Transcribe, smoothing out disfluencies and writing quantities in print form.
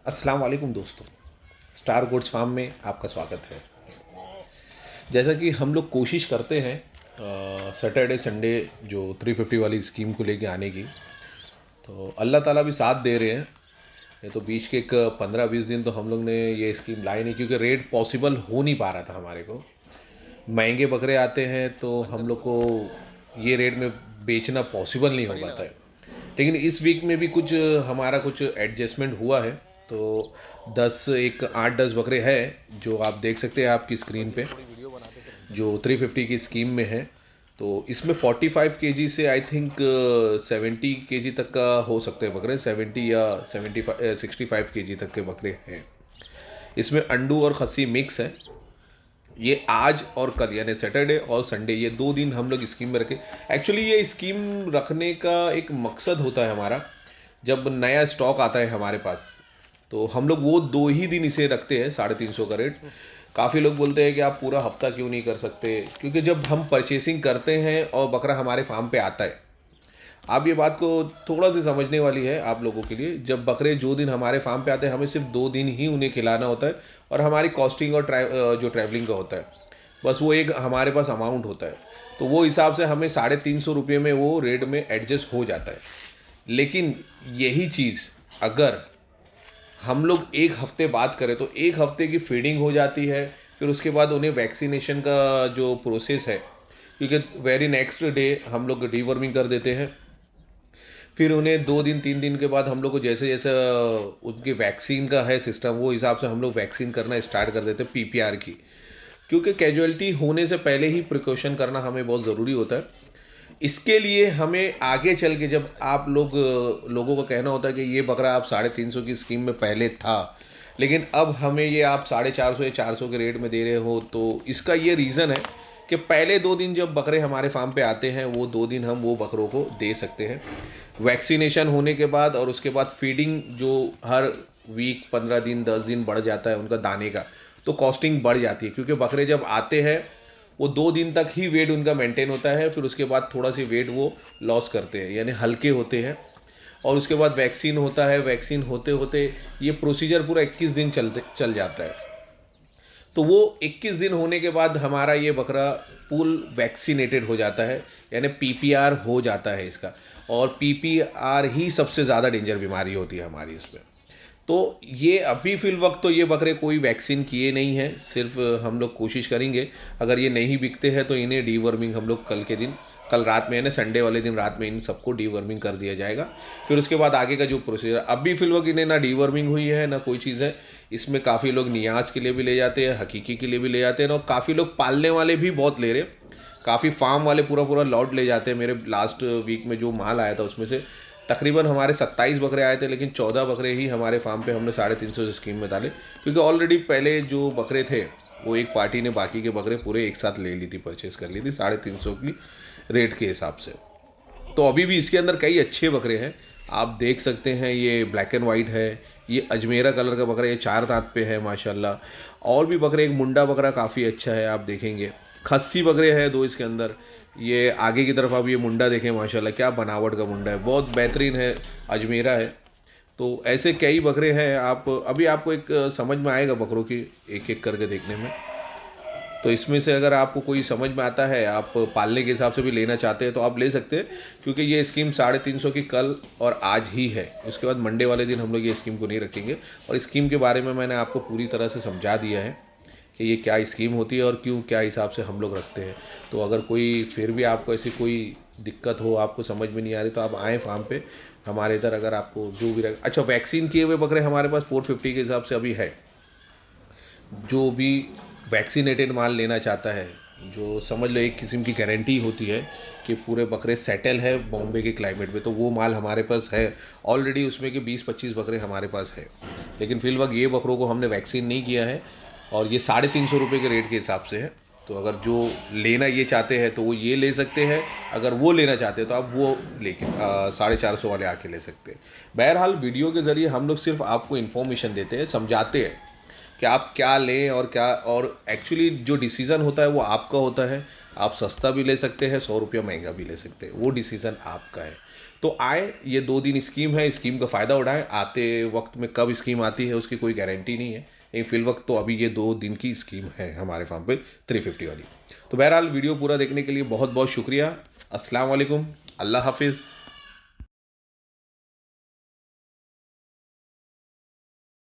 अस्सलाम वालेकुम दोस्तों। स्टार गोट्स फार्म में आपका स्वागत है। जैसा कि हम लोग कोशिश करते हैं सैटरडे संडे जो 350 वाली स्कीम को लेके आने की, तो अल्लाह ताला भी साथ दे रहे हैं। ये तो बीच के एक 15-20 दिन तो हम लोग ने ये स्कीम लाई नहीं, क्योंकि रेट पॉसिबल हो नहीं पा रहा था हमारे को। महंगे बकरे आते हैं तो हम लोग को ये रेट में बेचना पॉसिबल नहीं हो पाता है। लेकिन इस वीक में भी कुछ हमारा कुछ एडजस्टमेंट हुआ है। तो 8-10 बकरे हैं जो आप देख सकते हैं आपकी स्क्रीन पे, जो 350 की स्कीम में है। तो इसमें 45 केजी से आई थिंक 70 केजी तक का हो सकते हैं बकरे, 70 या 65 केजी तक के बकरे हैं। इसमें अंडू और खस्सी मिक्स है। ये आज और कल यानी सैटरडे और संडे ये 2 दिन हम लोग स्कीम में रखें। एक्चुअली ये स्कीम रखने का एक मकसद होता है हमारा, जब नया स्टॉक आता है हमारे पास तो हम लोग वो 2 ही दिन इसे रखते हैं 350 का रेट। काफ़ी लोग बोलते हैं कि आप पूरा हफ्ता क्यों नहीं कर सकते, क्योंकि जब हम परचेसिंग करते हैं और बकरा हमारे फार्म पे आता है, आप ये बात को थोड़ा सी समझने वाली है आप लोगों के लिए। जब बकरे जो दिन हमारे फार्म पे आते हैं, हमें सिर्फ 2 दिन ही उन्हें खिलाना होता है, और हमारी कॉस्टिंग और जो ट्रैवलिंग का होता है, बस वो एक हमारे पास अमाउंट होता है। तो वो हिसाब से हमें 350 रुपये में वो रेट में एडजस्ट हो जाता है। लेकिन यही चीज़ अगर हम लोग एक हफ्ते बाद करें तो एक हफ्ते की फीडिंग हो जाती है, फिर उसके बाद उन्हें वैक्सीनेशन का जो प्रोसेस है, क्योंकि वेरी नेक्स्ट डे हम लोग डीवर्मिंग कर देते हैं। फिर उन्हें 2 दिन 3 दिन के बाद हम लोग को जैसे जैसे उनके वैक्सीन का है सिस्टम, वो हिसाब से हम लोग वैक्सीन करना स्टार्ट कर देते हैं पीपीआर की, क्योंकि कैजुअलिटी होने से पहले ही प्रिकॉशन करना हमें बहुत ज़रूरी होता है। इसके लिए हमें आगे चल के जब आप लोगों का कहना होता है कि ये बकरा आप 350 की स्कीम में पहले था, लेकिन अब हमें ये आप 450 या 400 के रेट में दे रहे हो, तो इसका ये रीज़न है कि पहले 2 दिन जब बकरे हमारे फार्म पे आते हैं, वो 2 दिन हम वो बकरों को दे सकते हैं वैक्सीनेशन होने के बाद। और उसके बाद फीडिंग जो हर वीक 15 दिन 10 दिन बढ़ जाता है उनका दाने का, तो कॉस्टिंग बढ़ जाती है, क्योंकि बकरे जब आते हैं वो 2 दिन तक ही वेट उनका मेंटेन होता है, फिर उसके बाद थोड़ा सी वेट वो लॉस करते हैं, यानी हल्के होते हैं। और उसके बाद वैक्सीन होता है, वैक्सीन होते होते ये प्रोसीजर पूरा 21 दिन चल जाता है। तो वो 21 दिन होने के बाद हमारा ये बकरा फुल वैक्सीनेटेड हो जाता है, यानी पीपीआर हो जाता है इसका। और पीपीआर ही सबसे ज़्यादा डेंजर बीमारी होती है हमारी इसमें। तो ये अभी फिल वक्त तो ये बकरे कोई वैक्सीन किए नहीं हैं, सिर्फ हम लोग कोशिश करेंगे अगर ये नहीं बिकते हैं तो इन्हें डीवर्मिंग हम लोग कल रात में, यानी संडे वाले दिन रात में इन सबको डीवर्मिंग कर दिया जाएगा। फिर उसके बाद आगे का जो प्रोसीजर, अभी फिल वक्त इन्हें ना डीवर्मिंग हुई है ना कोई चीज़ है। इसमें काफ़ी लोग नियाज के लिए भी ले जाते हैं, हकीकी के लिए भी ले जाते हैं, और काफ़ी लोग पालने वाले भी बहुत ले रहे हैं। काफ़ी फार्म वाले पूरा पूरा लॉट ले जाते हैं। मेरे लास्ट वीक में जो माल आया था उसमें से तकरीबन हमारे 27 बकरे आए थे, लेकिन 14 बकरे ही हमारे फार्म पे हमने 350 स्कीम में डाले, क्योंकि ऑलरेडी पहले जो बकरे थे वो एक पार्टी ने बाकी के बकरे पूरे एक साथ ले ली थी, परचेस कर ली थी 350 की रेट के हिसाब से। तो अभी भी इसके अंदर कई अच्छे बकरे हैं, आप देख सकते हैं। ये ब्लैक एंड वाइट है, ये अजमेरा कलर का बकरा, ये 4 दांत पे है माशाल्लाह। और भी बकरे, एक मुंडा बकरा काफ़ी अच्छा है, आप देखेंगे। खस्सी बकरे हैं 2 इसके अंदर। ये आगे की तरफ आप ये मुंडा देखें, माशाल्लाह क्या बनावट का मुंडा है, बहुत बेहतरीन है, अजमेरा है। तो ऐसे कई बकरे हैं। आप अभी आपको एक समझ में आएगा बकरों की एक एक करके देखने में। तो इसमें से अगर आपको कोई समझ में आता है, आप पालने के हिसाब से भी लेना चाहते हैं तो आप ले सकते हैं, क्योंकि ये स्कीम 350 की कल और आज ही है। उसके बाद मंडे वाले दिन हम लोग ये स्कीम को नहीं रखेंगे। और स्कीम के बारे में मैंने आपको पूरी तरह से समझा दिया है कि ये क्या स्कीम होती है और क्यों क्या हिसाब से हम लोग रखते हैं। तो अगर कोई फिर भी आपको ऐसी कोई दिक्कत हो, आपको समझ में नहीं आ रही, तो आप आएँ फार्म पे हमारे इधर। अगर आपको जो भी अच्छा, वैक्सीन किए हुए बकरे हमारे पास 450 के हिसाब से अभी है। जो भी वैक्सीनेटेड माल लेना चाहता है, जो समझ लो एक किस्म की गारंटी होती है कि पूरे बकरे सेटल है बॉम्बे के क्लाइमेट में, तो वो माल हमारे पास है ऑलरेडी। उसमें कि 20-25 बकरे हमारे पास है। लेकिन फिलहाल ये बकरों को हमने वैक्सीन नहीं किया है, और ये 350 रुपये के रेट के हिसाब से है। तो अगर जो लेना ये चाहते हैं तो वो ये ले सकते हैं, अगर वो लेना चाहते हैं तो आप वो लेके 450 वाले आके ले सकते हैं। बहरहाल वीडियो के ज़रिए हम लोग सिर्फ आपको इन्फॉर्मेशन देते हैं, समझाते हैं कि आप क्या लें और क्या, और एक्चुअली जो डिसीज़न होता है वो आपका होता है। आप सस्ता भी ले सकते हैं, 100 रुपया महंगा भी ले सकते हैं, वो डिसीज़न आपका है। तो आए, ये 2 दिन स्कीम है, स्कीम का फ़ायदा उठाएं। आते वक्त में कब स्कीम आती है उसकी कोई गारंटी नहीं है, लेकिन फिल वक्त तो अभी ये 2 दिन की स्कीम है हमारे फार्म पे 350 वाली। तो बहरहाल वीडियो पूरा देखने के लिए बहुत बहुत शुक्रिया। अस्सलाम वालेकुम, अल्लाह हाफिज़।